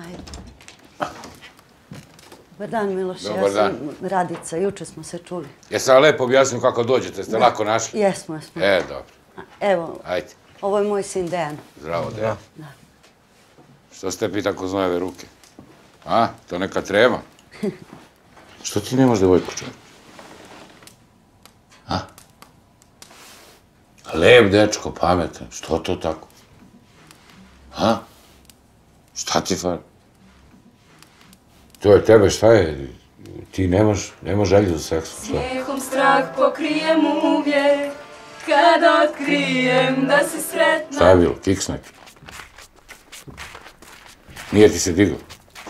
Ajde. Dobar dan, Miloše. Dobar dan. Ja sam Radica, juče smo se čuli. Jesam vam lepo objasnio kako dođete, ste lako našli? Jesmo. Dobro. Evo, Ajde. ovo je moj sin Dejan. Zdravo, Dejan. Što ste pi tako znojeve ruke? A, to neka trema? Što ti nemaš devojku, čovječ? A? Lep dečko, pametan. Što to tako? A? Šta ti fali? To je tebe, šta je? Ti nemaš želju za seksom. Smijehom strah pokrijem uvijek, kada otkrijem da si sretna. Šta je bilo? Kiks neki? Nije ti se digao?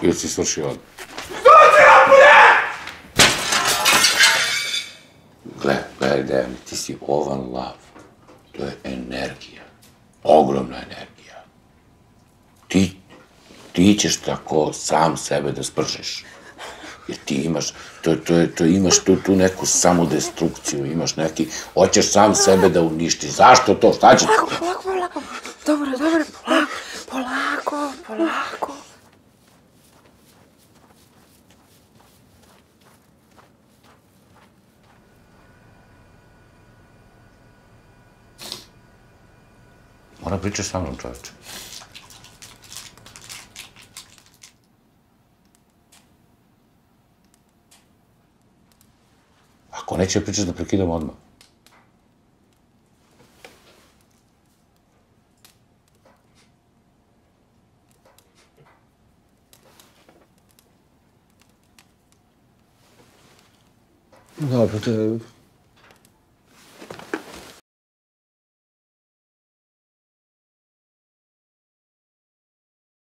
Ili si svršio odmah? Stuci napolje! Gledaj, Dejan, ti si ovan lav. To je energija. Ogromna energija. Ti ćeš tako sam sebe da spržeš. Jer ti imaš, imaš tu neku samodestrukciju, imaš neki, hoćeš sam sebe da uništiš. Zašto to? Šta će ti? Polako. Dobro, polako. Mora pričaš sa mnom, čovječe. Ako neće pričaš da prekidam odmah. Dobro,